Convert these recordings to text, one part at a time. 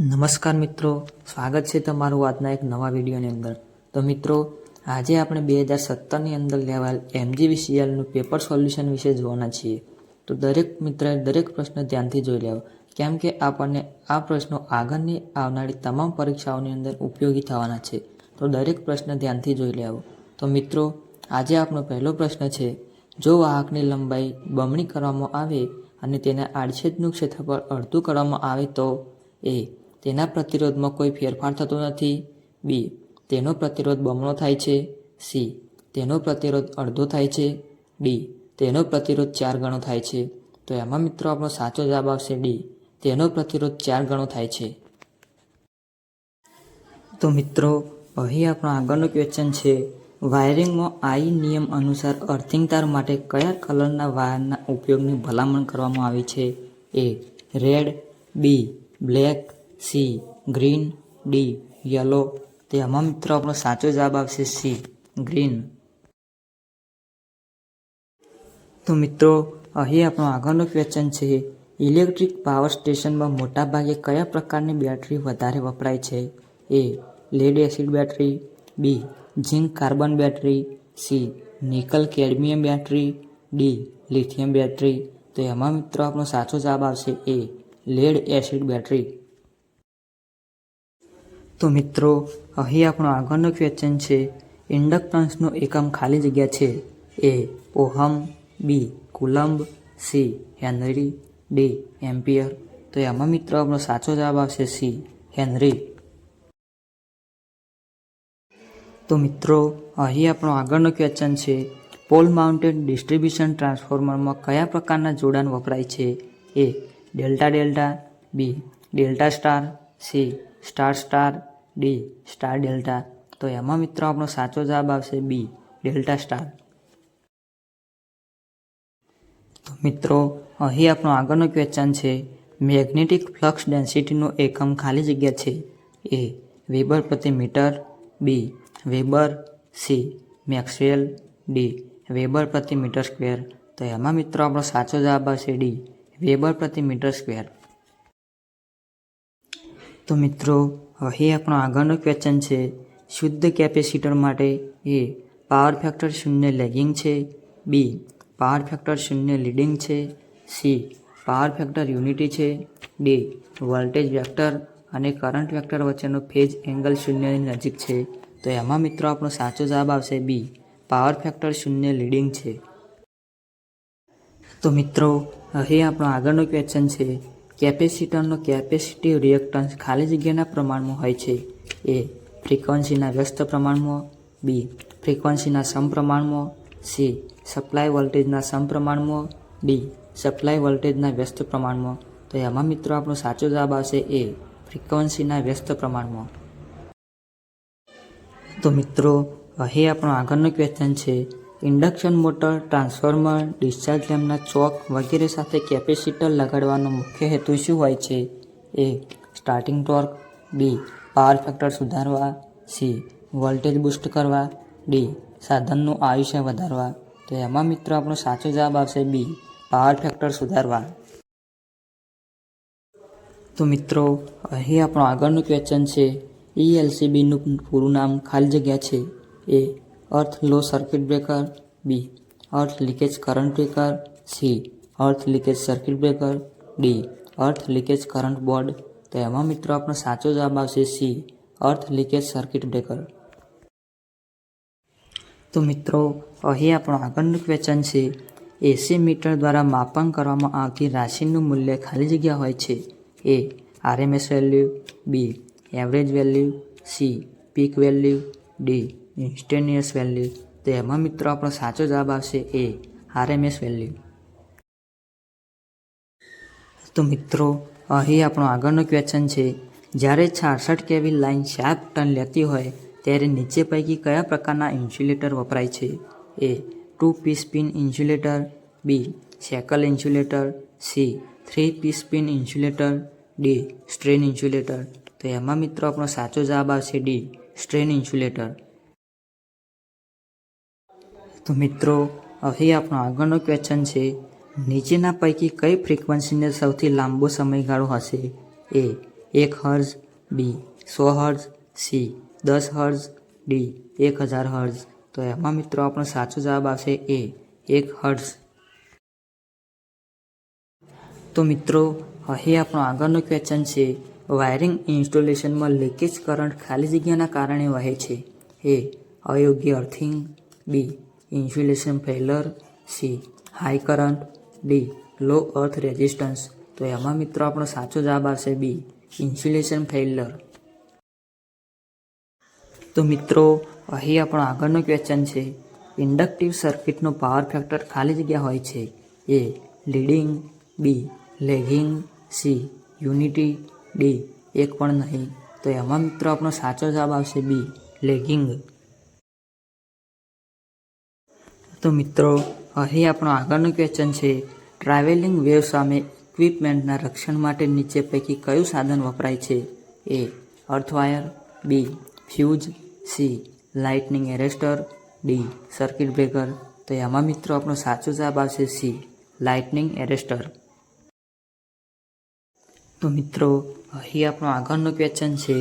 નમસ્કાર મિત્રો, સ્વાગત છે તમારું આજના એક નવા વિડીયોની અંદર. તો મિત્રો, આજે આપણે 2017ની અંદર લેવાયેલ MGVCLનું પેપર સોલ્યુશન વિશે જોવાના છીએ. તો દરેક મિત્રએ દરેક પ્રશ્ન ધ્યાનથી જોઈ લેવો, કેમ કે આપણને આ પ્રશ્નો આગળની આવનારી તમામ પરીક્ષાઓની અંદર ઉપયોગી થવાના છે. તો દરેક પ્રશ્ન ધ્યાનથી જોઈ લેવો. તો મિત્રો, આજે આપણો પહેલો પ્રશ્ન છે, જો વાહકની લંબાઈ બમણી કરવામાં આવે અને તેના આડછેદનું ક્ષેત્રફળ અડધું કરવામાં આવે તો એ. તેના પ્રતિરોધમાં કોઈ ફેરફાર થતો નથી. બી. તેનો પ્રતિરોધ બમણો થાય છે. સી. તેનો પ્રતિરોધ અડધો થાય છે. ડી. તેનો પ્રતિરોધ 4 ગણો થાય છે. તો એમાં મિત્રો આપણો સાચો જવાબ આવશે ડી. તેનો પ્રતિરોધ 4 ગણો થાય છે. તો મિત્રો, અહીં આપણો આગળનો ક્વેશ્ચન છે, વાયરિંગમાં આઈ નિયમ અનુસાર અર્થિંગ તાર માટે કયા કલરના વાયરના ઉપયોગની ભલામણ કરવામાં આવી છે? A. Red. B. Black. C. Green. D. Yellow. તો એમાં મિત્રો આપણો સાચો જવાબ આવશે સી. ગ્રીન. તો મિત્રો, અહીં આપણો આગળનો ક્વેશ્ચન છે, ઇલેક્ટ્રિક પાવર સ્ટેશનમાં મોટાભાગે કયા પ્રકારની બેટરી વધારે વપરાય છે? A. Lead acid battery. B. Zinc carbon battery. C. Nickel cadmium battery. D. Lithium battery. તો એમાં મિત્રો આપણો સાચો જવાબ આવશે એ. Lead acid battery. તો મિત્રો, અહીં આપણો આગળનો ક્વેશ્ચન છે, ઇન્ડક્ટન્સનો એકમ ખાલી જગ્યા છે. A. Ohm. B. Coulomb. C. Henry. D. Ampere. તો એમાં મિત્રો આપણો સાચો જવાબ આવશે સી. હેનરી. તો મિત્રો, અહીં આપણો આગળનો ક્વેશ્ચન છે, પોલ માઉન્ટેડ ડિસ્ટ્રીબ્યુશન ટ્રાન્સફોર્મરમાં કયા પ્રકારના જોડાણ વપરાય છે? A. Delta delta. B. Delta star. C. Star star. D. Star delta. તો એમાં મિત્રો આપણો સાચો જવાબ આવશે બી. Delta star. તો મિત્રો, અહીં આપણો આગળનો ક્વેશ્ચન છે, મેગ્નેટિક ફ્લક્સ ડેન્સિટીનો એકમ ખાલી જગ્યા છે. એ. વેબર પ્રતિ metre. B. Weber. C. Maxwell. D. Weber પ્રતિ મીટર સ્ક્વેર. તો એમાં મિત્રો આપણો સાચો જવાબ આવશે ડી. વેબર પ્રતિ મીટર સ્ક્વેર. તો મિત્રો, અહીં આપણો આગળનો ક્વેશ્ચન છે, શુદ્ધ કેપેસિટર માટે એ. પાવર ફેક્ટર 0 લેગિંગ છે. બી. પાવર ફેક્ટર 0 લીડિંગ છે. સી. પાવર ફેક્ટર યુનિટી છે. ડી. વોલ્ટેજ વેક્ટર અને કરંટ વેક્ટર વચ્ચેનો ફેઝ એંગલ 0ની નજીક છે. તો એમાં મિત્રો આપણો સાચો જવાબ આવશે બી. પાવર ફેક્ટર 0 લીડિંગ છે. તો મિત્રો, અહીં આપણો આગળનો ક્વેશ્ચન છે, કેપેસિટરનો કેપેસિટિવ રિએક્ટન્સ ખાલી જગ્યાના પ્રમાણમાં હોય છે. એ. ફ્રીક્વન્સીના વ્યસ્ત પ્રમાણમાં. બી. ફ્રીક્વન્સીના સમપ્રમાણમાં. સી. સપ્લાય વોલ્ટેજના સમપ્રમાણમાં. ડી. સપ્લાય વોલ્ટેજના વ્યસ્ત પ્રમાણમાં. તો એમાં મિત્રો આપણો સાચો જવાબ આવશે એ. ફ્રીક્વન્સીના વ્યસ્ત પ્રમાણમાં. તો મિત્રો, અહીં આપણો આગળનો ક્વેશ્ચન છે, ઇન્ડક્શન મોટર, ટ્રાન્સફોર્મર, ડિસ્ચાર્જ લેમ્પના ચોક વગેરે સાથે કેપેસિટર લગાડવાનો મુખ્ય હેતુ શું હોય છે? A. Starting torque. B. Power factor સુધારવા. સી. વોલ્ટેજ બૂસ્ટ કરવા. ડી. સાધનનું આયુષ્ય વધારવા. તો એમાં મિત્રો આપણો સાચો જવાબ આવશે બી. પાવર ફેક્ટર સુધારવા. તો મિત્રો, અહીં આપણો આગળનું ક્વેશ્ચન છે, ELCBનું પૂરું નામ ખાલી જગ્યા છે. એ. અર્થ લો સર્કિટ બ્રેકર. બી. અર્થ લીકેજ કરંટ બ્રેકર. સી. અર્થ લીકેજ સર્કિટ બ્રેકર. ડી. અર્થ લીકેજ કરંટ બોર્ડ. તો એમાં મિત્રો આપણો સાચો જવાબ આવશે સી. અર્થ લીકેજ સર્કિટ બ્રેકર. તો મિત્રો, અહીં આપણો આગળનું ક્વેશ્ચન છે, એસી મીટર દ્વારા માપન કરવામાં આવતી રાશિનું મૂલ્ય ખાલી જગ્યા હોય છે. A. RMS value. B. Average value. C. Peak value. D. Instantaneous value. તો એમાં મિત્રો આપણો સાચો જવાબ આવશે એ. RMS value. તો મિત્રો, અહીં આપણો આગળનો ક્વેશ્ચન છે, જ્યારે 66 kV લાઇન 7 ટન લેતી હોય ત્યારે નીચે પૈકી કયા પ્રકારના ઇન્સ્યુલેટર વપરાય છે? A. 2 piece pin insulator. B. Shackle insulator. C. 3 piece pin insulator. D. Strain insulator. તો એમાં મિત્રો આપણો સાચો જવાબ આવશે ડી. Strain insulator. તો મિત્રો, અહીં આપણો આગળનો ક્વેશ્ચન છે, નીચેના પૈકી કઈ ફ્રીક્વન્સીને સૌથી લાંબો સમયગાળો હશે? એ. 1 હર્ટ્ઝ, બી 100 hertz, C 10 hertz, D 1000 hertz. તો એમાં મિત્રો આપણો સાચો જવાબ આવશે એ 1 હર્ટ્ઝ. તો મિત્રો અહીં આપણો આગળનો ક્વેશ્ચન છે, વાયરિંગ ઇન્સ્ટોલેશનમાં લીકેજ કરંટ ખાલી જગ્યાના કારણે વહે છે. એ અયોગ્ય earthing, B insulation failure, C high current, D low earth resistance. તો એમાં મિત્રો આપણો સાચો જવાબ આવશે બી ઇન્સ્યુલેશન ફેલર. તો મિત્રો અહીં આપણો આગળનો ક્વેશ્ચન છે, ઇન્ડક્ટિવ સર્કિટનો પાવર ફેક્ટર ખાલી જગ્યા હોય છે. એ લીડિંગ, બી લેગિંગ, સી યુનિટી, ડી એક પણ નહીં. તો એમાં મિત્રો આપણો સાચો જવાબ આવશે બી લેગિંગ. તો મિત્રો અહીં આપણો આગળનો ક્વેશ્ચન છે, ટ્રાવેલિંગ વેવ સામે ઇક્વિપમેન્ટના રક્ષણ માટે નીચે પૈકી કયું સાધન વપરાય છે. A earth wire, B fuse, C lightning arrester, D circuit breaker. તો એમાં મિત્રો આપણો સાચો જવાબ આવશે સી લાઇટનિંગ એરેસ્ટર. તો મિત્રો અહીં આપણો આગળનો ક્વેશ્ચન છે,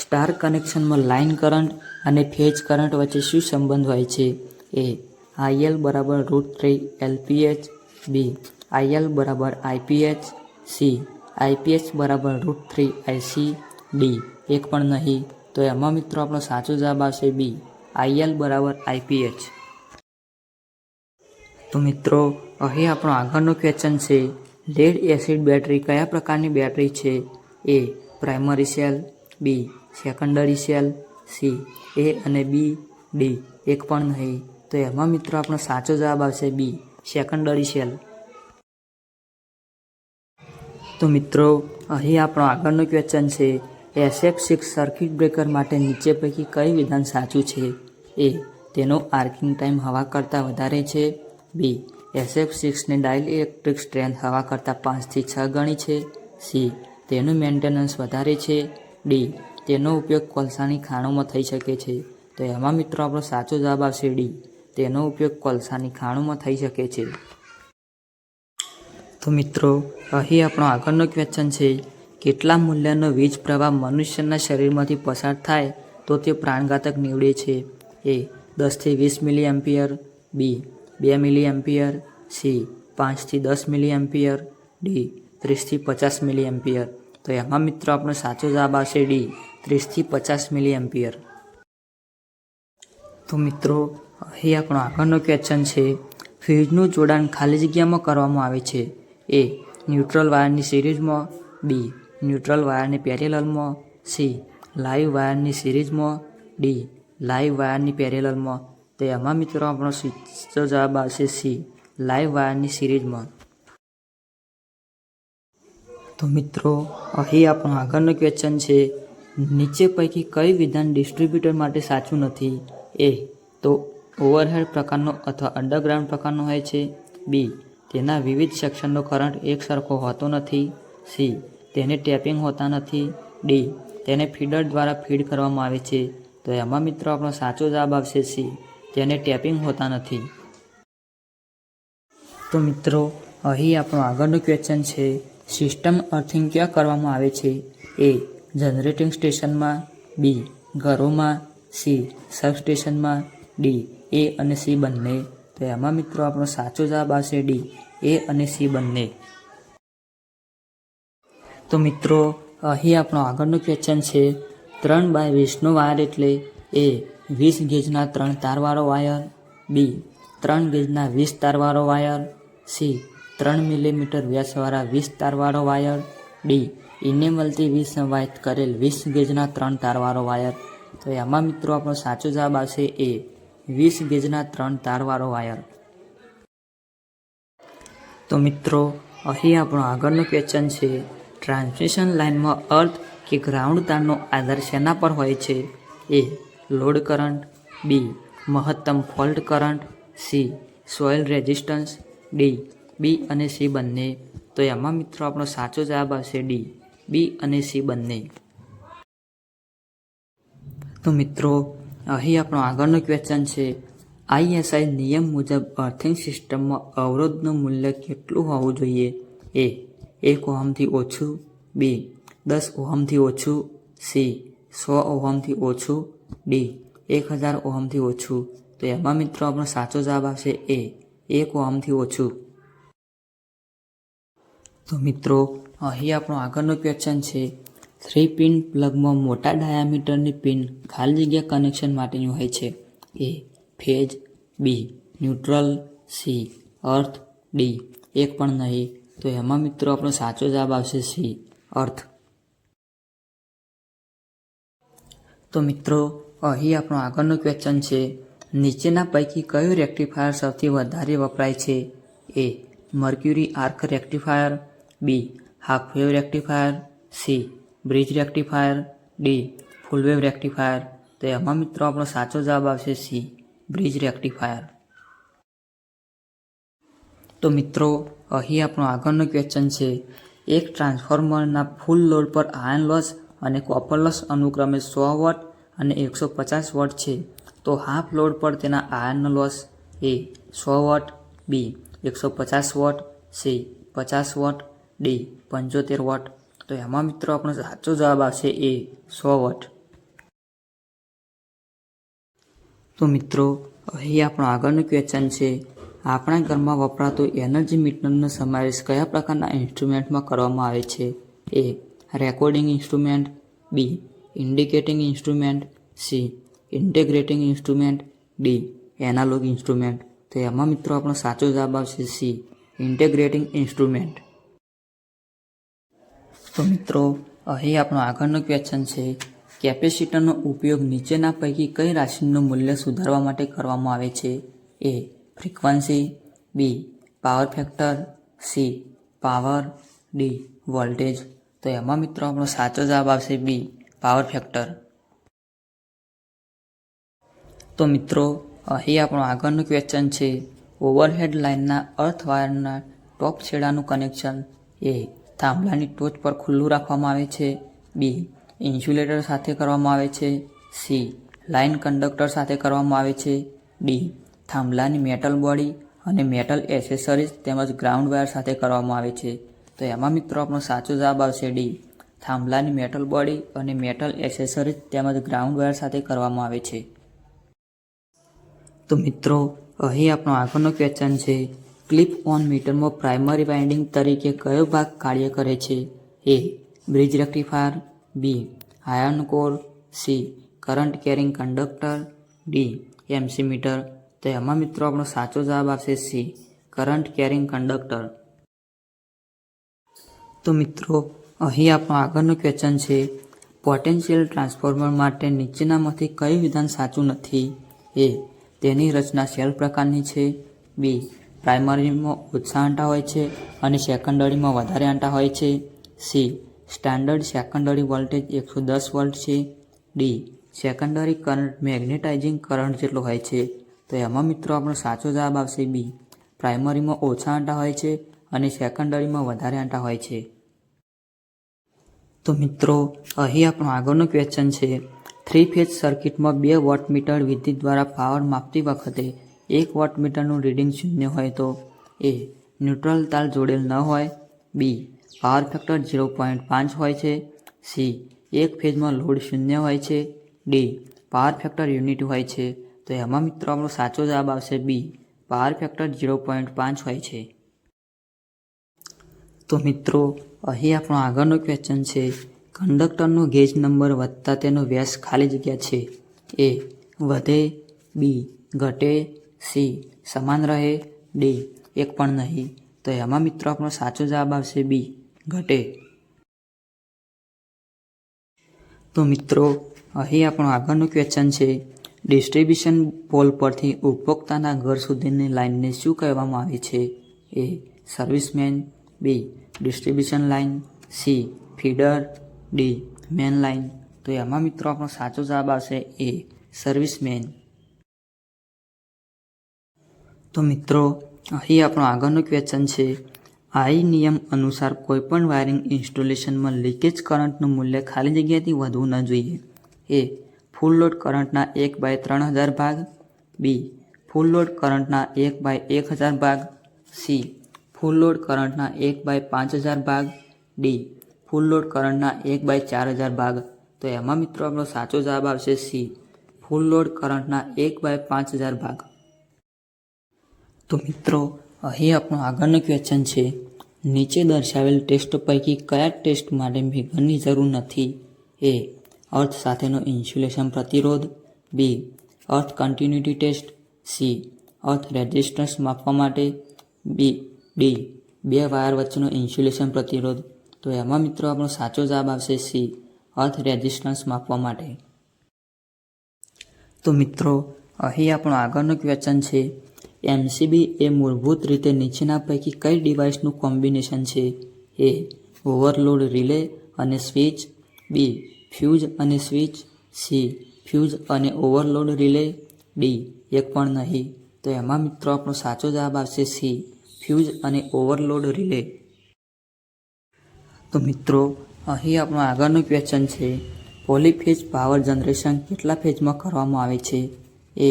સ્ટાર કનેક્શનમાં લાઇન કરંટ અને ફેઝ કરંટ વચ્ચે શું સંબંધ હોય છે. એ IL બરાબર √3 LPH, બી IL બરાબર IPH, સી IPH બરાબર √3 IC, ડી એક પણ નહીં. તો એમાં મિત્રો આપણો સાચો જવાબ આવશે બી IL બરાબર IPH. તો મિત્રો અહીં આપણો આગળનો ક્વેશ્ચન છે, લેડ એસિડ બેટરી કયા પ્રકારની બેટરી છે. એ પ્રાઇમરી સેલ, બી સેકન્ડરી સેલ, સી એ અને બી, ડી એક પણ નહીં. તો એમાં મિત્રો આપણો સાચો જવાબ આવશે બી સેકન્ડરી સેલ. તો મિત્રો અહીં આપણો આગળનો ક્વેશ્ચન છે, SF6 સર્કિટ બ્રેકર માટે નીચે પૈકી કઈ વિધાન સાચું છે. એ તેનો આર્કિંગ ટાઈમ હવા કરતાં વધારે છે, બી SF6ની ડાઇલેક્ટ્રિક સ્ટ્રેન્થ હવા કરતાં 5 થી 6 ગણી છે, સી તેનું મેન્ટેનન્સ વધારે છે, ડી તેનો ઉપયોગ કોલસાની ખાણોમાં થઈ શકે છે. તો એમાં મિત્રો આપણો સાચો જવાબ આવશે ડી તેનો ઉપયોગ કોલસાની ખાણોમાં થઈ શકે છે. તો મિત્રો અહીં આપણો આગળનો ક્વેશ્ચન છે, કેટલા મૂલ્યનો વીજ પ્રવાહ મનુષ્યના શરીરમાંથી પસાર થાય તો તે પ્રાણઘાતક નીવડે છે. એ 10 થી 20 મિલી એમ્પિયર, બી 2 મિલી એમ્પિયર, સી 5 થી 10 મિલી એમ્પિયર, ડી 30 થી 50 મિલી એમ્પિયર. તો એમાં મિત્રો આપણો સાચો જવાબ આવશે ડી 30 થી 50 મિલી એમ્પિયર. તો મિત્રો અહીં આપણો આગળનો ક્વેશ્ચન છે, ફ્યુઝનું જોડાણ ખાલી જગ્યામાં કરવામાં આવે છે. એ ન્યુટ્રલ વાયરની સિરીઝમાં, બી ન્યુટ્રલ વાયરની પેરેલલમાં, સી લાઈવ વાયરની સિરીઝમાં, ડી લાઈવ વાયરની પેરેલલમાં. તો એમાં મિત્રો આપણો સાચો જવાબ આવશે સી લાઈવ વાયરની સિરીઝમાં. તો મિત્રો અહીં આપણો આગળનો ક્વેશ્ચન છે, નીચે પૈકી કઈ વિધાન ડિસ્ટ્રીબ્યુટર માટે સાચું નથી. એ તો ઓવરહેડ પ્રકારનો અથવા અંડરગ્રાઉન્ડ પ્રકારનો હોય છે, બી તેના વિવિધ સેક્શનનો કરંટ એક સરખો હોતો નથી, સી તેને ટેપિંગ હોતા નથી, ડી તેને ફીડર દ્વારા ફીડ કરવામાં આવે છે. તો એમાં મિત્રો આપણો સાચો જવાબ આવશે સી તેને ટેપિંગ હોતા નથી. તો મિત્રો અહીં આપણો આગળનો ક્વેશ્ચન છે, સિસ્ટમ અર્થિંગ ક્યાં કરવામાં આવે છે. એ જનરેટિંગ સ્ટેશનમાં, બી ઘરોમાં, સી સબસ્ટેશનમાં, ડી એ અને સી બંને. તો એમાં મિત્રો આપણો સાચો જવાબ આવશે ડી એ અને સી બંને. તો મિત્રો અહીં આપણો આગળનો ક્વેશ્ચન છે, 3x20નો વાયર એટલે એ 20 ગેજના 3 તારવાળો વાયર, બી 3 ગેજના 20 તારવાળો વાયર, સી 3 મિલીમીટર વ્યાસવાળા 20 તારવાળો વાયર, ડી ઇનેમલથી વિસંવાહિત કરેલ 20 ગેજના 3 તારવાળો વાયર. તો એમાં મિત્રો આપણો સાચો જવાબ આવશે એ 20 ગેજના 3 તારવાળો વાયર. તો મિત્રો અહીં આપણો આગળનો ક્વેશ્ચન છે, ટ્રાન્સમિશન લાઇનમાં અર્થ કે ગ્રાઉન્ડ તારનો આધાર શેના પર હોય છે. એ લોડ કરંટ, બી મહત્તમ fault current, C soil resistance, D B અને સી બંને. તો એમાં મિત્રો આપણો સાચો જવાબ આવશે ડી બી અને સી બંને. તો મિત્રો અહીં આપણો આગળનો ક્વેશ્ચન છે, ISI નિયમ મુજબ અર્થિંગ સિસ્ટમમાં અવરોધનું મૂલ્ય કેટલું હોવું જોઈએ. એ 1 ઓહમથી ઓછું, બી 10 ઓહમથી ઓછું, સી 100 ઓહમથી ઓછું, ડી 1000 ઓહમથી ઓછું. તો એમાં મિત્રો આપણો સાચો જવાબ આવશે એ 1 ઓહમથી ઓછું. તો મિત્રો અહીં આપણો આગળનો ક્વેશ્ચન છે 3 પિન પ્લગમાં મોટા ડાયામીટરની પિન ખાલી જગ્યા કનેક્શન માટેની હોય છે. એ ફેજ, બી ન્યુટ્રલ, સી અર્થ, ડી એક પણ નહીં. તો એમાં મિત્રો આપણો સાચો જવાબ આવશે સી અર્થ. તો મિત્રો અહીં આપણો આગળનો ક્વેશ્ચન છે નીચેના પૈકી કયું રેક્ટિફાયર સૌથી વધારે વપરાય છે? A mercury arc rectifier, B half wave rectifier, C bridge rectifier, D full wave rectifier. તો એમાં મિત્રો આપણો સાચો જવાબ આવશે સી બ્રિજ રેક્ટિફાયર. તો મિત્રો અહીં આપણો આગળનો ક્વેશ્ચન છે એક ટ્રાન્સફોર્મરના ફૂલ લોડ પર આયર્ન લોસ અને કોપર લોસ અનુક્રમે 100 વોટ અને 150 વોટ છે. તો હાફ લોડ પર તેના iron loss A 100 watt, B 150 watt, C 50 watt, D 75 watt. તો એમાં મિત્રો આપણો સાચો જવાબ આવશે એ 100 વોટ. તો મિત્રો અહીં આપણો આગળનો ક્વેશ્ચન છે આપણા ઘરમાં વપરાતું એનર્જી મીટરનો સમાવેશ કયા પ્રકારના ઇન્સ્ટ્રુમેન્ટમાં કરવામાં આવે છે? A recording instrument, B indicating instrument, C integrating instrument, D analogue instrument. તો એમાં મિત્રો આપણો સાચો જવાબ આવશે સી ઇન્ટિગ્રેટિંગ ઇન્સ્ટ્રુમેન્ટ. તો મિત્રો અહીં આપણો આગળનો ક્વેશ્ચન છે કેપેસિટરનો ઉપયોગ નીચેના પૈકી કઈ રાશિનું મૂલ્ય સુધારવા માટે કરવામાં આવે છે? A frequency, B power factor, C power, D voltage. તો એમાં મિત્રો આપણો સાચો જવાબ આવશે બી પાવર ફેક્ટર. તો મિત્રો અહીં આપણો આગળનો ક્વેશ્ચન છે ઓવરહેડ લાઇનના અર્થ વાયરના ટોપ છેડાનું કનેક્શન એ થાંભલાની ટોચ પર ખુલ્લું રાખવામાં આવે છે, બી ઇન્સ્યુલેટર સાથે કરવામાં આવે છે, સી લાઇન કંડક્ટર સાથે કરવામાં આવે છે, ડી થાંભલાની મેટલ બોડી અને મેટલ એસેસરીઝ તેમજ ગ્રાઉન્ડ વાયર સાથે કરવામાં આવે છે. તો એમાં મિત્રો આપણો સાચો જવાબ આવશે ડી થાંભલાની મેટલ બોડી અને મેટલ એસેસરીઝ તેમજ ગ્રાઉન્ડ વાયર સાથે કરવામાં આવે છે. તો મિત્રો અહીં આપણો આગળનો ક્વેશ્ચન છે ક્લિપ ઓન મીટરમાં પ્રાઇમરી વાઇન્ડિંગ તરીકે કયો ભાગ કાર્ય કરે છે? A bridge rectifier, B iron core, C current carrying conductor, D MC meter. તો એમાં મિત્રો આપણો સાચો જવાબ આવશે સી કરંટ કેરિંગ કંડક્ટર. તો મિત્રો અહીં આપણો આગળનો ક્વેશ્ચન છે પોટેન્શિયલ ટ્રાન્સફોર્મર માટે નીચેનામાંથી કયું વિધાન સાચું નથી? એ તેની રચના સેલ પ્રકારની છે, બી પ્રાઇમરીમાં ઓછા આંટા હોય છે અને સેકન્ડરીમાં વધારે આંટા હોય છે, C standard secondary voltage 110 volt છે, D secondary current magnetising current જેટલો હોય છે. તો એમાં મિત્રો આપણો સાચો જવાબ આવશે બી પ્રાઇમરીમાં ઓછા આંટા હોય છે અને સેકન્ડરીમાં વધારે આંટા હોય છે. તો મિત્રો અહીં આપણો આગળનો ક્વેશ્ચન છે 3 ફેઝ સર્કિટમાં 2 વોટમીટર વિધિ દ્વારા પાવર માપતી વખતે 1 વોટમીટરનું રીડિંગ 0 હોય તો? એ ન્યુટ્રલ તાર જોડેલ ન હોય, બી પાવર ફેક્ટર 0.5 હોય છે, સી એક ફેઝમાં લોડ 0 હોય છે, ડી પાવર ફેક્ટર યુનિટી હોય છે. તો એમાં મિત્રો આપણો સાચો જવાબ આવશે બી પાવર ફેક્ટર 0.5 હોય છે. તો મિત્રો અહીં આપણો આગળનો ક્વેશ્ચન છે કંડક્ટરનો ગેજ નંબર વધતા તેનો વ્યાસ ખાલી જગ્યા છે. એ વધે, બી ઘટે, સી સમાન રહે, ડી એક પણ નહીં. તો એમાં મિત્રો આપણો સાચો જવાબ આવશે બી ઘટે. તો મિત્રો અહીં આપણો આગળનો ક્વેશ્ચન છે ડિસ્ટ્રીબ્યુશન પોલ પરથી ઉપભોક્તાના ઘર સુધીની લાઇનને શું કહેવામાં આવે છે? A serviceman, B distribution line, C feeder, D main line. તો એમાં મિત્રો આપણો સાચો જવાબ આવશે એ સર્વિસમેન. તો મિત્રો અહીં આપણો આગળનો ક્વેશ્ચન છે આઈ નિયમ અનુસાર કોઈપણ વાયરિંગ ઇન્સ્ટોલેશનમાં લીકેજ કરંટનું મૂલ્ય ખાલી જગ્યાથી વધવું ન જોઈએ. એ ફૂલ લોડ કરંટના 1/3000 ભાગ, બી ફૂલ લોડ કરંટના 1/1000 ભાગ, સી ફૂલ લોડ કરંટના 1/5000 ભાગ, ડી ફૂલ લોડ કરંટના 1/4000 ભાગ. તો એમાં મિત્રો આપણો સાચો જવાબ આવશે સી, ફૂલ લોડ કરંટના 1/5000 ભાગ. તો મિત્રો અહીં આપણો આગળનો ક્વેશ્ચન છે, નીચે દર્શાવેલ ટેસ્ટ પૈકી કયા ટેસ્ટ માટે મેઘનની જરૂર નથી? એ અર્થ સાથેનો ઇન્સ્યુલેશન પ્રતિરોધ, બી અર્થ કન્ટિન્યુટી ટેસ્ટ, સી અર્થ રેઝિસ્ટન્સ માપવા માટે, ડી 2 વાયર વચ્ચેનો ઇન્સ્યુલેશન પ્રતિરોધ. તો એમાં મિત્રો આપણો સાચો જવાબ આવશે સી, અર્થ રેઝિસ્ટન્સ માપવા માટે. તો મિત્રો અહીં આપણો આગળનો ક્વેશ્ચન છે, એમસીબી એ મૂળભૂત રીતે નીચેના પૈકી કઈ ડિવાઇસનું કોમ્બિનેશન છે? એ ઓવરલોડ રિલે અને સ્વિચ, બી ફ્યુઝ અને સ્વિચ, સી ફ્યુઝ અને ઓવરલોડ રિલે, ડી એક પણ નહીં. તો એમાં મિત્રો આપણો સાચો જવાબ આવશે સી, ફ્યુઝ અને ઓવરલોડ રિલે. તો મિત્રો અહીં આપણો આગળનો ક્વેશ્ચન છે, પોલીફેઝ પાવર જનરેશન કેટલા ફેઝમાં કરવામાં આવે છે? એ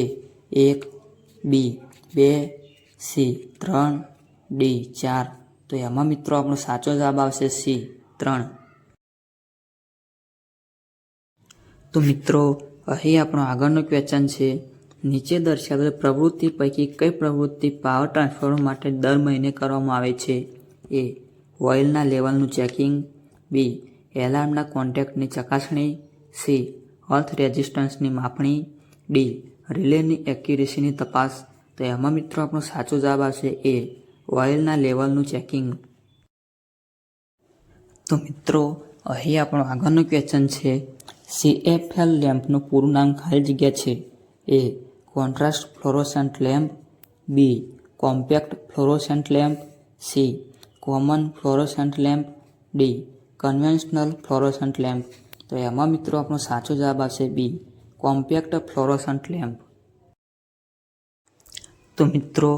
1, બી 2, સી 3, ડી 4. તો એમાં મિત્રો આપણો સાચો જવાબ આવશે સી, 3. તો મિત્રો અહીં આપણો આગળનો ક્વેશ્ચન છે, નીચે દર્શાવેલ પ્રવૃત્તિ પૈકી કઈ પ્રવૃત્તિ પાવર ટ્રાન્સફોર્મર માટે દર મહિને કરવામાં આવે છે? એ ઓઇલના લેવલનું ચેકિંગ, બી એલાર્મના કોન્ટેક્ટની ચકાસણી, સી અર્થ રેઝિસ્ટન્સની માપણી, ડી રિલેની એક્યુરેસીની તપાસ. તો એમાં મિત્રો આપણો સાચો જવાબ આવશે એ ઓઇલના લેવલનું ચેકિંગ. તો મિત્રો અહીં આપણો આગળનો ક્વેશ્ચન છે, CFL લેમ્પનું પૂરું નામ ખાલી જગ્યા છે? A contrast fluorescent lamp, B compact fluorescent lamp, C common fluorescent lamp, D conventional fluorescent lamp. તો એમાં મિત્રો આપણો સાચો જવાબ આવશે બી કોમ્પેક્ટ ફ્લોરોસન્ટ લેમ્પ. તો મિત્રો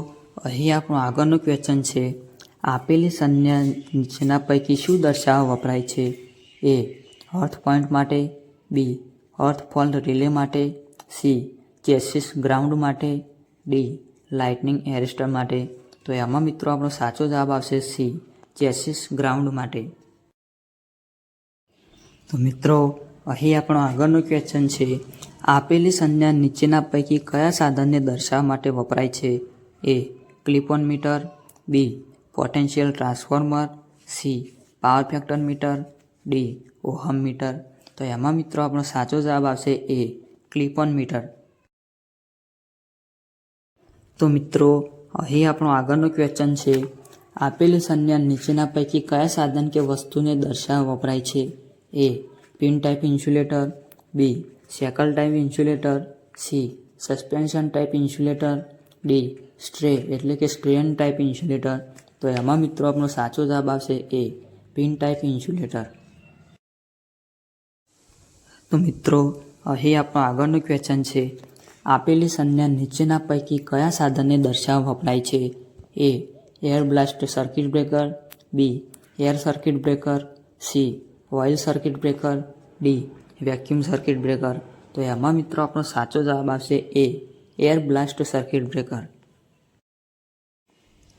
અહીં આપણો આગળનો ક્વેશ્ચન છે, આપેલી સંજ્ઞા નીચેના પૈકી શું દર્શાવવા વપરાય છે? એ અર્થ પોઈન્ટ માટે, બી અર્થ ફોલ્ટ રિલે માટે, સી ચેસિસ ગ્રાઉન્ડ માટે, ડી લાઇટનિંગ એરેસ્ટર માટે. તો એમાં મિત્રો આપણો સાચો જવાબ આવશે સી, ચેસિસ ગ્રાઉન્ડ માટે. તો મિત્રો અહીં આપણો આગળનો ક્વેશ્ચન છે, આપેલી સંજ્ઞા નીચેના પૈકી કયા સાધનને દર્શાવવા માટે વપરાય છે? A clip on meter, B potential transformer, C power factor meter, D ohm meter. તો એમાં મિત્રો આપણો સાચો જવાબ આવશે એ ક્લિપ-ઓન મીટર. તો મિત્રો અહીં આપણો આગળનો ક્વેશ્ચન છે, આપેલી સંજ્ઞા નીચેના પૈકી કયા સાધન કે વસ્તુને દર્શાવવા વપરાય છે? A pin type insulator, B shackle type insulator, C suspension type insulator, D stray એટલે કે સ્ટ્રેન ટાઈપ ઇન્સ્યુલેટર. તો એમાં મિત્રો આપણો સાચો જવાબ આવશે એ પિન ટાઈપ ઇન્સ્યુલેટર. તો મિત્રો અહીં આપણો આગળનો ક્વેશ્ચન છે, આપેલી સંજ્ઞા નીચેના પૈકી કયા સાધનને દર્શાવવા વપરાય છે? A air blast circuit breaker, B air circuit breaker, C oil circuit breaker, D vacuum circuit breaker. તો એમાં મિત્રો આપણો સાચો જવાબ આવશે A air blast circuit breaker.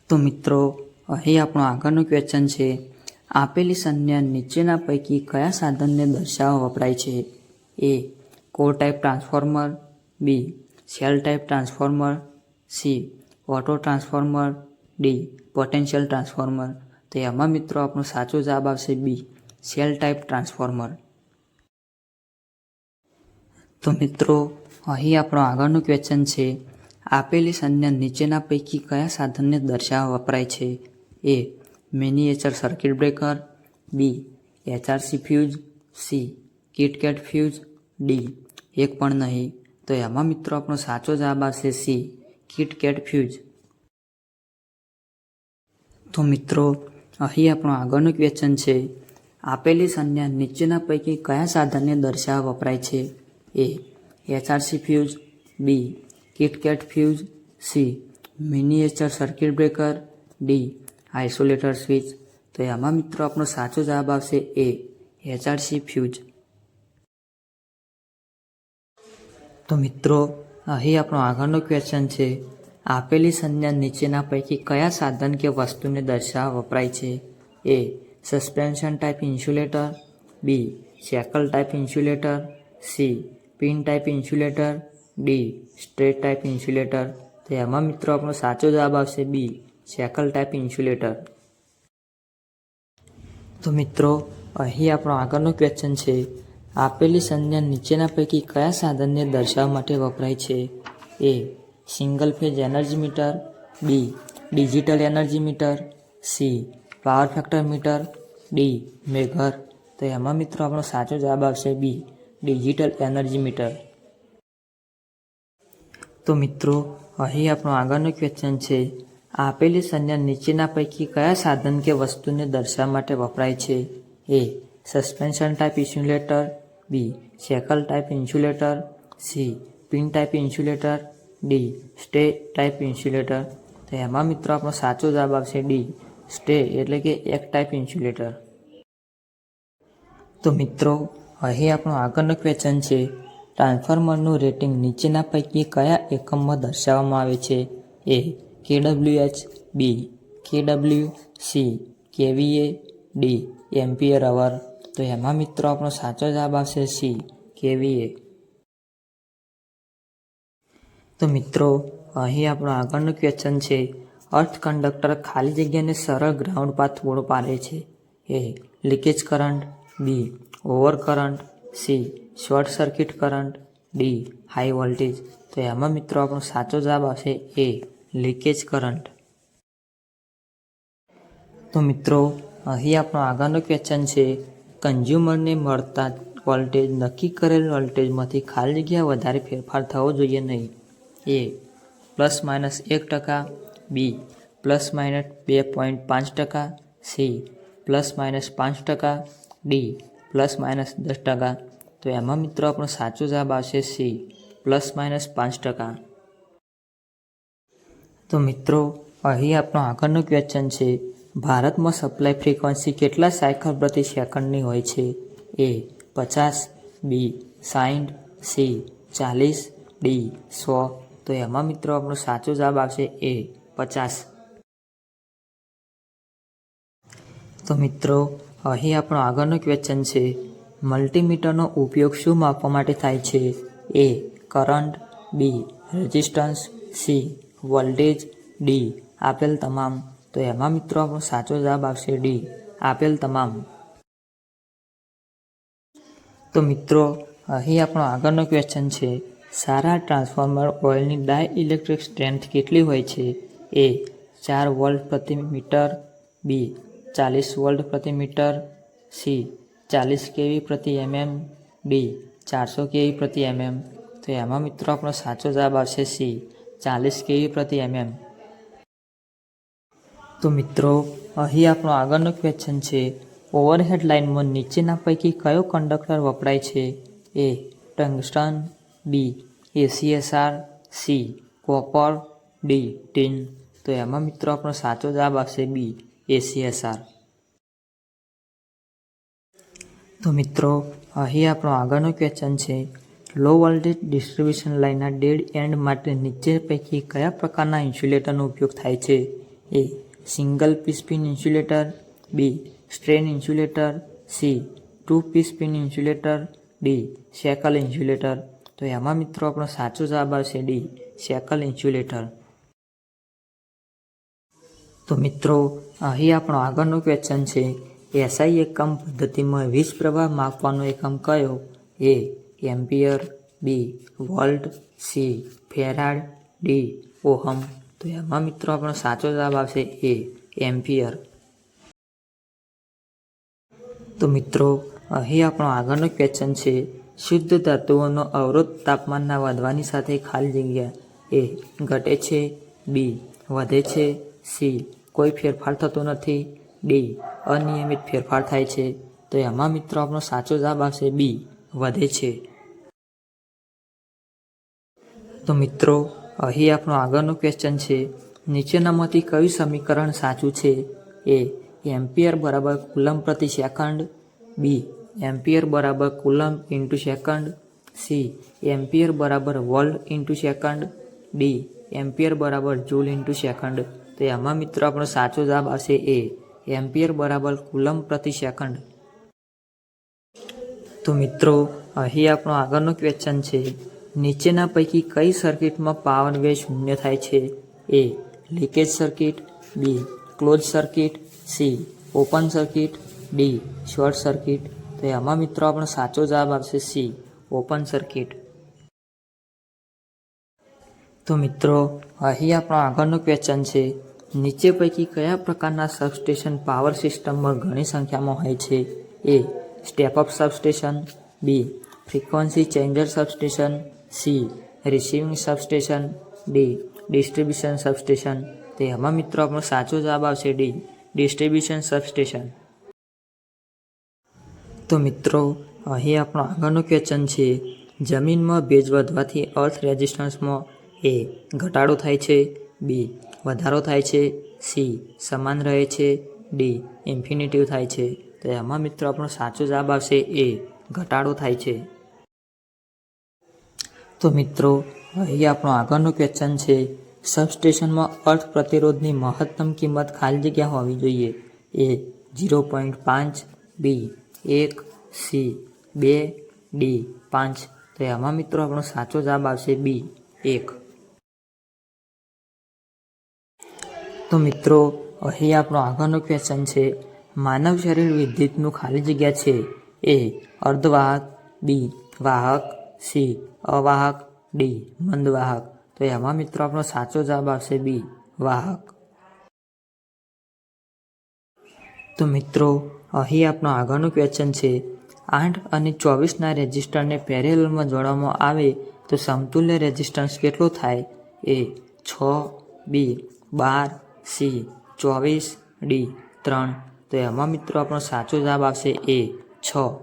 તો મિત્રો અહીં આપણો આગળનો ક્વેશ્ચન છે, આપેલી સંજ્ઞા નીચેના પૈકી કયા સાધનને દર્શાવવા વપરાય છે? A core type transformer, B shell type transformer, C auto transformer, D potential transformer. તો એમાં મિત્રો આપણો સાચો જવાબ આવશે બી સેલ ટાઈપ ટ્રાન્સફોર્મર. તો મિત્રો અહીં આપણો આગળનો ક્વેશ્ચન છે, આપેલી સંજ્ઞા નીચેના પૈકી કયા સાધનને દર્શાવવા વપરાય છે? એ મિનિએચર સર્કિટ બ્રેકર, બી HRC fuse, C KitKat fuse, D એક પણ નહીં. તો એમાં મિત્રો આપણો સાચો જવાબ આવશે સી કિટકેટ ફ્યુઝ. તો મિત્રો અહીં આપણો આગળનો ક્વેશ્ચન છે, આપેલી સંજ્ઞા નીચેના પૈકી કયા સાધનને દર્શાવવા વપરાય છે? A HRC fuse, B kit kat fuse, C miniature circuit breaker, D isolator switch. તો એમાં મિત્રો આપણો સાચો જવાબ આવશે એ HRC ફ્યુઝ. તો મિત્રો અહીં આપણો આગળનો ક્વેશ્ચન છે, આપેલી સંજ્ઞા નીચેના પૈકી કયા સાધન કે વસ્તુને દર્શાવવા વપરાય છે? A suspension type insulator, B shackle type insulator, C pin type insulator, D straight type insulator. તો એમાં મિત્રો આપણો સાચો જવાબ આવશે બી શેકલ ટાઈપ ઇન્સ્યુલેટર. તો મિત્રો અહીં આપણો આગળનો ક્વેશ્ચન છે, આપેલી સંજ્ઞા નીચેના પૈકી કયા સાધનને દર્શાવવા માટે વપરાય છે? A single phase energy meter, B digital energy meter, C power factor meter, D megger. તો એમાં મિત્રો આપણો સાચો જવાબ આવશે બી ડિજિટલ એનર્જી મીટર. તો મિત્રો અહીં આપણો આગળનો ક્વેશ્ચન છે, આપેલી સંજ્ઞા નીચેના પૈકી કયા સાધન કે વસ્તુને દર્શાવવા માટે વપરાય છે? A suspension type insulator, B shackle type insulator, C pin type insulator, D stay type insulator. તો એમાં મિત્રો આપણો સાચો જવાબ આવશે ડી સ્ટે એટલે કે એક ટાઈપ ઇન્સ્યુલેટર. તો મિત્રો અહીં આપણો આગળનો ક્વેશ્ચન છે, ટ્રાન્સફોર્મરનું રેટિંગ નીચેના પૈકી કયા એકમમાં દર્શાવવામાં આવે છે? એ કેડબ્લ્યુએચ, બી કેડબ્લ્યુ, સી કેવીએ, ડી એમ્પિયર અવર. તો એમાં મિત્રો આપણો સાચો જવાબ આવશે સી કેવીએ. તો મિત્રો અહીં આપણો આગળનો ક્વેશ્ચન છે, અર્થ કંડક્ટર ખાલી જગ્યાને સરળ ગ્રાઉન્ડ પાથ પૂરો પાડે છે? A leakage current, B over current, C short circuit current, D high voltage. તો એમાં મિત્રો આપણો સાચો જવાબ આવશે એ લીકેજ કરંટ. તો મિત્રો અહીં આપણો આગળનો ક્વેશ્ચન છે, કન્ઝ્યુમરને મળતા વોલ્ટેજ નક્કી કરેલ વોલ્ટેજમાંથી ખાલી જગ્યા વધારે ફેરફાર થવો જોઈએ નહીં. એ ±1%, બી ±2.5%, સી ±5%, ડી ±10%. તો એમાં મિત્રો આપણો સાચો જવાબ આવશે સી ±5%. તો મિત્રો અહીં આપણો આગળનો ક્વેશ્ચન છે, ભારતમાં સપ્લાય ફ્રીક્વન્સી કેટલા સાયકલ પ્રતિ સેકન્ડની હોય છે? એ 50, બી 60, સી 40, ડી 100. તો એમાં મિત્રો આપણો સાચો જવાબ આવશે એ 50. તો મિત્રો અહીં આપણો આગળનો ક્વેશ્ચન છે, મલ્ટીમીટરનો ઉપયોગ શું માપવા માટે થાય છે? એ કરંટ, બી રેઝિસ્ટન્સ, સી વોલ્ટેજ, ડી આપેલ તમામ. તો એમાં મિત્રો આપણો સાચો જવાબ આવશે ડી આપેલ તમામ. તો મિત્રો અહીં આપણો આગળનો ક્વેશ્ચન છે, સારા ટ્રાન્સફોર્મર ઓઇલની ડાયઇલેક્ટ્રિક સ્ટ્રેન્થ કેટલી હોય છે? એ 4 વોલ્ટ પ્રતિ મીટર, બી 40 વોલ્ટ પ્રતિ મીટર, સી 40 કેવી પ્રતિ mm, ડી 400 કેવી પ્રતિ mm. તો એમાં મિત્રો આપણો સાચો જવાબ આવશે સી 40 કેવી પ્રતિ mm. તો મિત્રો અહીં આપણો આગળનો ક્વેશ્ચન છે, ઓવરહેડ લાઇનમાં નીચેના પૈકી કયો કંડક્ટર વપરાય છે? એ ટંગસ્ટન, બી ACSR, C copper, D tin. તો એમાં મિત્રો આપણો સાચો જવાબ આવશે બી ACSR. તો મિત્રો અહીં આપણો આગળનો ક્વેશ્ચન છે, લો વોલ્ટેજ ડિસ્ટ્રીબ્યુશન લાઇનના ડેડ એન્ડ માટે નીચે પૈકી કયા પ્રકારના ઇન્સ્યુલેટરનો ઉપયોગ થાય છે? A single piece pin insulator, B strain insulator, C 2 piece pin insulator, D shackle insulator. તો એમાં મિત્રો આપણો સાચો જવાબ આવશે ડી શેકલ ઇન્સ્યુલેટર. તો મિત્રો અહીં આપણો આગળનો ક્વેશ્ચન છે, એસઆઈ એકમ પદ્ધતિમાં વીજ પ્રવાહ માપવાનો એકમ કયો? A ampere, B volt, C farad, D ohm. તો એમાં મિત્રો આપણો સાચો જવાબ આવશે એ એમ્પિયર. તો મિત્રો અહીં આપણો આગળનો ક્વેશ્ચન છે, શુદ્ધ ધાતુઓનો અવરોધ તાપમાનના વધવાની સાથે ખાલી જગ્યા એ ઘટે છે, બી વધે છે, સી કોઈ ફેરફાર થતો નથી, ડી અનિયમિત ફેરફાર થાય છે. તો એમાં મિત્રો આપણો સાચો જવાબ આવશે બી વધે છે. તો મિત્રો અહીં આપણો આગળનો ક્વેશ્ચન છે, નીચેનામાંથી કયું સમીકરણ સાચું છે? એ એમ્પિયર બરાબર કુલમ પ્રતિ સેકન્ડ, બી એમ્પિયર બરાબર coulomb into second, C ampere બરાબર volt into second, D ampere બરાબર જૂલ ઇન્ટુ સેકન્ડ. તો એમાં મિત્રો આપણો સાચો જવાબ આવશે એ એમ્પિયર બરાબર કુલમ પ્રતિ સેકન્ડ. તો મિત્રો અહીં આપણો આગળનો ક્વેશ્ચન છે, નીચેના પૈકી કઈ સર્કિટમાં પાવર વે શૂન્ય થાય છે? A leakage circuit, B close circuit, C open circuit, D short circuit. તો એમાં મિત્રો આપણો સાચો જવાબ આવશે સી ઓપન સર્કિટ. તો મિત્રો અહીં આપણો આગળનો ક્વેશ્ચન છે, નીચે પૈકી કયા પ્રકારના સબસ્ટેશન પાવર સિસ્ટમમાં ઘણી સંખ્યામાં હોય છે? A step up substation, B frequency changer substation, C receiving substation, D distribution substation. તો એમાં મિત્રો આપણો સાચો જવાબ આવશે ડી ડિસ્ટ્રીબ્યુશન સબસ્ટેશન. તો મિત્રો અહીં આપણો આગળનો ક્વેશ્ચન છે, જમીનમાં ભેજ વધવાથી અર્થ રેઝિસ્ટન્સમાં એ ઘટાડો થાય છે, બી વધારો થાય છે, સી સમાન રહે છે, ડી ઇન્ફિનિટિવ થાય છે. તો એમાં મિત્રો આપણો સાચો જવાબ આવશે એ ઘટાડો થાય છે. તો મિત્રો અહીં આપણો આગળનો ક્વેશ્ચન છે, સબસ્ટેશનમાં અર્થ પ્રતિરોધની મહત્તમ કિંમત ખાલી જગ્યા હોવી જોઈએ. એ 0.5, બી 1, સી 2, ડી 5. તો એમાં મિત્રો આપણો સાચો જવાબ આવશે બી 1. તો મિત્રો અહીં આપણો આગળનો ક્વેશ્ચન છે, માનવ શરીર વિદ્યુતનું ખાલી જગ્યા છે. એ અર્ધવાહક, બી વાહક, સી અવાહક, ડી મંદવાહક. તો એમાં મિત્રો આપણો સાચો જવાબ આવશે બી વાહક. તો મિત્રો અહીં આપણો આગળનો ક્વેશ્ચન છે, 8 અને 24ના રેઝિસ્ટરને પેરેલલમાં જોડવામાં આવે તો સમતુલ્ય રેઝિસ્ટન્સ કેટલો થાય? એ 6, બી 12, સી 24, ડી 3. તો એમાં મિત્રો આપણો સાચો જવાબ આવશે એ 6.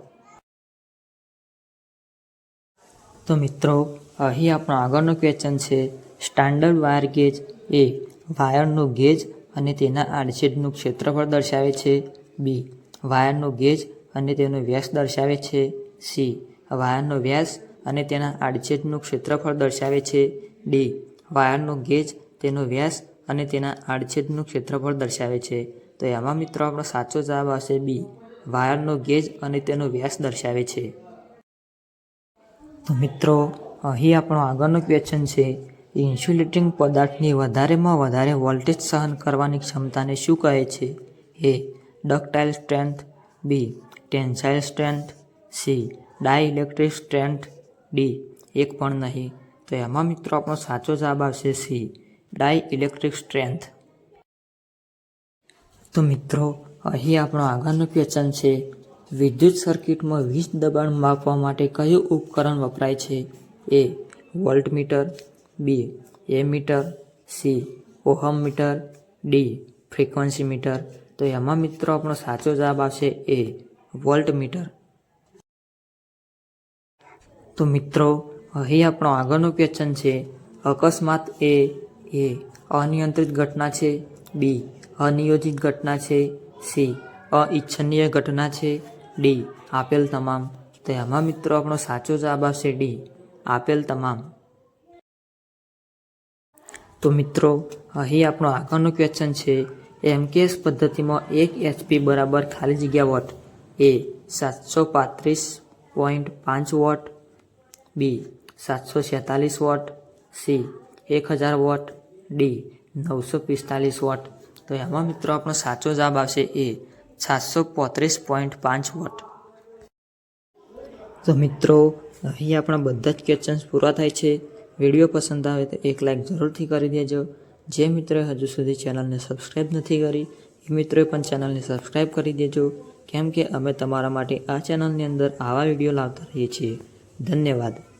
તો મિત્રો અહીં આપણો આગળનો ક્વેશ્ચન છે, સ્ટાન્ડર્ડ વાયર ગેજ એ વાયરનું ગેજ અને તેના આડછેદનું ક્ષેત્રફળ દર્શાવે છે, બી વાયરનો ગેજ અને તેનો વ્યાસ દર્શાવે છે, સી વાયરનો વ્યાસ અને તેના આડછેદનું ક્ષેત્રફળ દર્શાવે છે, ડી વાયરનો ગેજ, તેનો વ્યાસ અને તેના આડછેદનું ક્ષેત્રફળ દર્શાવે છે. તો એમાં મિત્રો આપણો સાચો જવાબ આવશે બી વાયરનો ગેજ અને તેનો વ્યાસ દર્શાવે છે. તો મિત્રો અહીં આપણો આગળનો ક્વેશ્ચન છે, ઇન્સ્યુલેટિંગ પદાર્થની વધારેમાં વધારે વોલ્ટેજ સહન કરવાની ક્ષમતાને શું કહે છે? A ductile strength, B tensile strength, C dielectric strength, D એક પણ નહીં. તો એમાં મિત્રો આપણો સાચો જવાબ આવશે સી ડાઇલેક્ટ્રિક સ્ટ્રેન્થ. તો મિત્રો અહીં આપણો આગળનો ક્વેશ્ચન છે, વિદ્યુત સર્કિટમાં વીજ દબાણ માપવા માટે કયું ઉપકરણ વપરાય છે? A voltmeter, B ammeter, C ohm meter, D frequency meter. તો એમાં મિત્રો આપણો સાચો જવાબ આવશે એ વોલ્ટમીટર. તો મિત્રો અહીં આપણો આગળનો ક્વેશ્ચન છે, અકસ્માત એ અનિયંત્રિત ઘટના છે, બી અનિયોજિત ઘટના છે, સી અનિચ્છનીય ઘટના છે, ડી આપેલ તમામ. તો એમાં મિત્રો આપણો સાચો જવાબ આવશે ડી આપેલ તમામ. તો મિત્રો અહીં આપણો આગળનો ક્વેશ્ચન છે, એમકેએસ પદ્ધતિમાં 1 HP બરાબર ખાલી જગ્યા watt. A 735.5 watt, B 746 watt, C 1000 watt, D 945 watt. તો એમાં મિત્રો આપણો સાચો જવાબ આવશે એ 735.5 વોટ. તો મિત્રો અહીં આપણા બધા જ ક્વેશ્ચન્સ પૂરા થાય છે. વિડીયો પસંદ આવે તો એક લાઇક જરૂરથી કરી દેજો. જે મિત્રોએ હજુ સુધી ચેનલને સબસ્ક્રાઈબ નથી કરી એ મિત્રોએ પણ ચેનલને સબસ્ક્રાઈબ કરી દેજો, કેમ કે અમે તમારા માટે આ ચેનલની અંદર આવા વિડીયો લાવતા રહીએ છીએ. ધન્યવાદ.